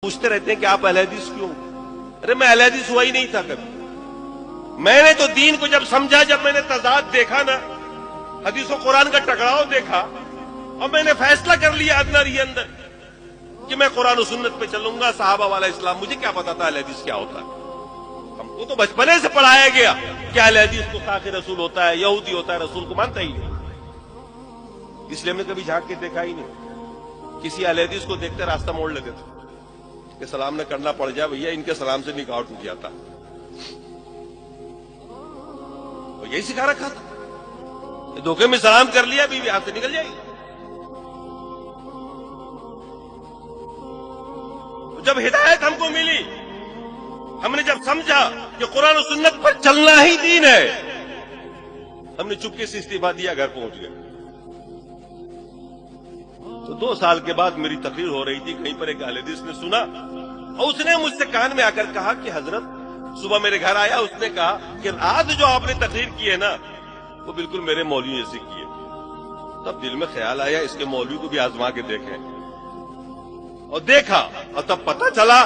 پوچھتے رہتے ہیں کہ آپ اہل حدیث کیوں؟ ارے میں اہل حدیث ہوا ہی نہیں تھا کبھی۔ میں نے تو دین کو جب سمجھا، جب میں نے تضاد دیکھا نا، حدیث و قرآن کا ٹکراؤ دیکھا، اور میں نے فیصلہ کر لیا اندر ہی اندر کہ میں قرآن و سنت پہ چلوں گا، صحابہ والا اسلام۔ مجھے کیا پتا تھا اہل حدیث کیا ہوتا ہے؟ ہم کو تو بچپنے سے پڑھایا گیا کہ اہل حدیث کو ساقی رسول ہوتا ہے، یہودی ہوتا ہے، رسول کو مانتا ہی نہیں، اس لیے ہم نے کبھی جھانک کے دیکھا ہی نہیں۔ کسی اہل حدیث کو دیکھتے راستہ موڑ لیتے تھے کہ سلام نہ کرنا پڑ جائے، بھیا ان کے سلام سے نکاح ٹوٹ جاتا۔ اور یہی سکھا رکھا تھا، دھوکے میں سلام کر لیا، بیوی ہاتھ سے نکل جائے گی۔ جب ہدایت ہم کو ملی، ہم نے جب سمجھا کہ قرآن و سنت پر چلنا ہی دین ہے، ہم نے چپکے سے استعفا دیا، گھر پہنچ گئے۔ تو 2 سال کے بعد میری تقریر ہو رہی تھی، کہیں پر ایک اہل حدیث نے سنا، اور اس نے مجھ سے کان میں آ کر کہا کہ حضرت، صبح میرے گھر آیا، اس نے کہا کہ آج جو آپ نے تقریر کی ہے نا، وہ بالکل میرے مولوی جیسی کی ہے۔ تب دل میں خیال آیا اس کے مولوی کو بھی آزما کے دیکھیں، اور دیکھا، اور تب پتہ چلا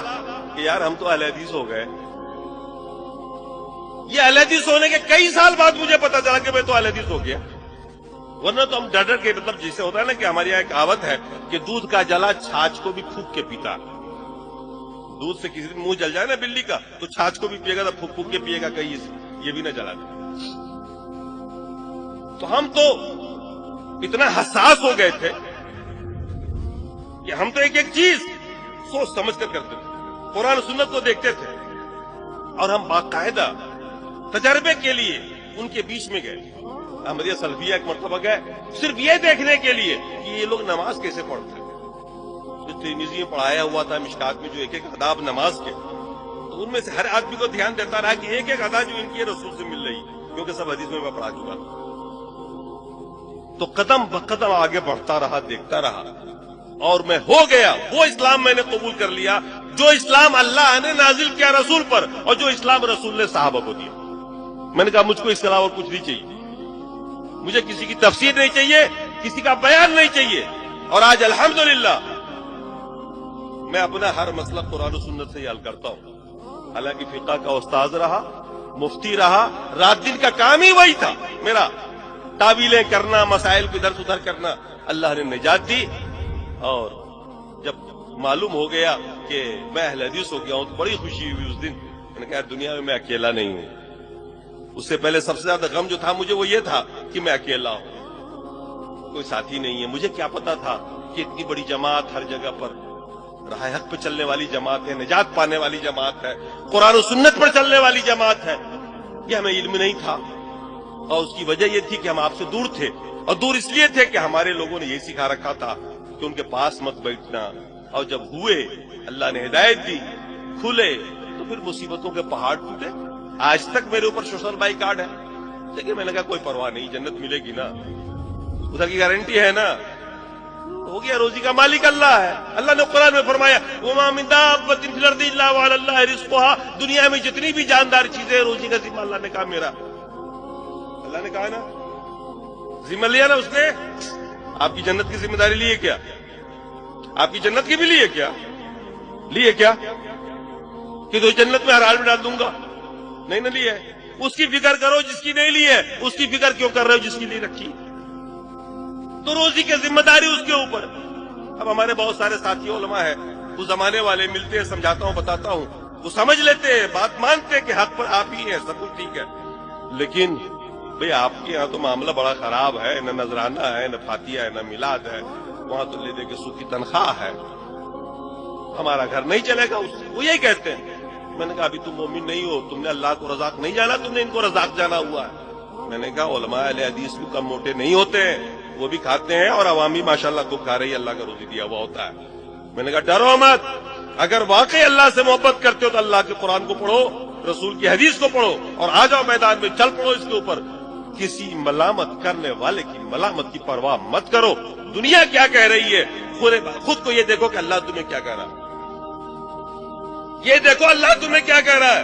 کہ یار ہم تو اہل حدیث ہو گئے۔ یہ اہل حدیث ہونے کے کئی سال بعد مجھے پتہ چلا کہ میں تو اہل حدیث ہو گیا، ورنہ تو ہم ڈر کے، مطلب جیسے ہوتا ہے نا کہ ہماری یہاں ایک کہاوت ہے کہ دودھ کا جلا چھاچھ کو بھی پھونک کے پیتا۔ دودھ سے کسی دن منہ جل جائے نا بلی کا، تو چھاچھ کو بھی پیے گا، تو پھونک پھونک کے پیے گا، کہیں یہ بھی نہ جلا دے۔ تو ہم تو اتنا حساس ہو گئے تھے کہ ہم تو ایک ایک چیز سوچ سمجھ کر کرتے تھے، قرآن و سنت کو دیکھتے تھے، اور ہم باقاعدہ تجربے کے لیے ان کے بیچ میں گئے۔ احمدیہ سلفیہ ایک مرتبہ گئے، صرف یہ دیکھنے کے لیے کہ یہ لوگ نماز کیسے پڑھتے ہیں۔ جو ترمذی میں پڑھایا ہوا تھا، مشکات میں جو ایک ایک آداب نماز کے، تو ان میں سے ہر آدمی کو دھیان دیتا رہا کہ ایک ایک ادا جو ان کی رسول سے مل رہی، کیونکہ سب حدیث میں پڑھا چکا تھا۔ تو قدم بقدم آگے بڑھتا رہا، دیکھتا رہا، اور میں ہو گیا وہ اسلام میں نے قبول کر لیا جو اسلام اللہ نے نازل کیا رسول پر، اور جو اسلام رسول نے صحابہ کو دیا۔ میں نے کہا مجھ کو اس کے علاوہ کچھ نہیں چاہیے، مجھے کسی کی تفسیر نہیں چاہیے، کسی کا بیان نہیں چاہیے۔ اور آج الحمدللہ میں اپنا ہر مسئلہ قرآن و سنت سے ہی حل کرتا ہوں۔ حالانکہ فقہ کا استاذ رہا، مفتی رہا، رات دن کا کام ہی وہی تھا میرا، تعویلیں کرنا، مسائل کو ادھر سے ادھر کرنا۔ اللہ نے نجات دی، اور جب معلوم ہو گیا کہ میں اہل حدیث ہو گیا ہوں تو بڑی خوشی ہوئی اس دن۔ میں نے کہا دنیا میں اکیلا نہیں ہوں۔ اس سے پہلے سب سے زیادہ غم جو تھا مجھے وہ یہ تھا کہ میں اکیلا ہوں، کوئی ساتھی نہیں ہے۔ مجھے کیا پتا تھا کہ اتنی بڑی جماعت ہر جگہ پر راہ حق پہ چلنے والی جماعت ہے، نجات پانے والی جماعت ہے، قرآن و سنت پر چلنے والی جماعت ہے۔ یہ ہمیں علم نہیں تھا، اور اس کی وجہ یہ تھی کہ ہم آپ سے دور تھے، اور دور اس لیے تھے کہ ہمارے لوگوں نے یہ سکھا رکھا تھا کہ ان کے پاس مت بیٹھنا۔ اور جب ہوئے، اللہ نے ہدایت دی، کھلے، تو پھر مصیبتوں کے پہاڑ ٹوٹے۔ آج تک میرے اوپر سوشل بائی کارڈ ہے، لیکن میں نے کہا کوئی پرواہ نہیں، جنت ملے گی نا، ادھر کی گارنٹی ہے نا، ہو گیا، روزی کا مالک اللہ ہے۔ اللہ نے قرآن میں فرمایا وَمَا مِن دَابَّةٍ فِي الْأَرْضِ إِلَّا وَعَلَى اللَّهِ رِزْقُهَا۔ دنیا میں جتنی بھی جاندار چیزیں، روزی کا ذمہ اللہ نے کہا میرا، اللہ نے کہا نا، ذمہ لیا نا اس نے۔ آپ کی جنت کی ذمہ داری لیے کیا؟ آپ کی جنت کی بھی لیے کیا؟ لیے کیا کہ تو جنت میں ہر حال میں ڈال دوں گا؟ نہیں نہ لیے۔ اس کی فکر کرو جس کی نہیں لی ہے، اس کی فکر کیوں کر رہے ہو جس کی نہیں رکھی؟ تو روزی کی ذمہ داری اس کے اوپر۔ اب ہمارے بہت سارے ساتھی علماء ہیں، اس زمانے والے ملتے ہیں، سمجھاتا ہوں، بتاتا ہوں، وہ سمجھ لیتے ہیں، بات مانتے ہیں کہ حق پر آپ ہی ہیں، سب کچھ ٹھیک ہے، لیکن بھئی آپ کے یہاں تو معاملہ بڑا خراب ہے، نہ نذرانہ ہے، نہ فاتحہ ہے، نہ میلاد ہے، وہاں تو لے دے کے سود کی تنخواہ ہے، ہمارا گھر نہیں چلے گا اس سے۔ وہ یہی کہتے ہیں۔ میں نے کہا ابھی تم مومن نہیں ہو، تم نے اللہ کو رزاق نہیں جانا، تم نے ان کو رزاق جانا ہوا ہے۔ میں نے کہا علماء اہل حدیث کو کم موٹے نہیں ہوتے ہیں، وہ بھی کھاتے ہیں، اور عوامی ماشاءاللہ خوب کھا رہی ہے، اللہ کا روزی دیا ہوا ہوتا ہے۔ میں نے کہا ڈرو مت، اگر واقعی اللہ سے محبت کرتے ہو تو اللہ کے قرآن کو پڑھو، رسول کی حدیث کو پڑھو، اور آ جاؤ میدان میں، چل پڑو اس کے اوپر۔ کسی ملامت کرنے والے کی ملامت کی پرواہ مت کرو۔ دنیا کیا کہہ رہی ہے، خود کو یہ دیکھو کہ اللہ تمہیں کیا کہہ رہا ہے، یہ دیکھو اللہ تمہیں کیا کہہ رہا ہے۔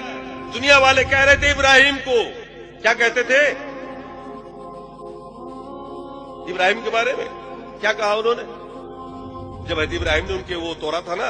دنیا والے کہہ رہے تھے ابراہیم کو، کیا کہتے تھے ابراہیم کے بارے میں؟ کیا کہا انہوں نے جب حضرت ابراہیم نے ان کے وہ توڑا تھا نا،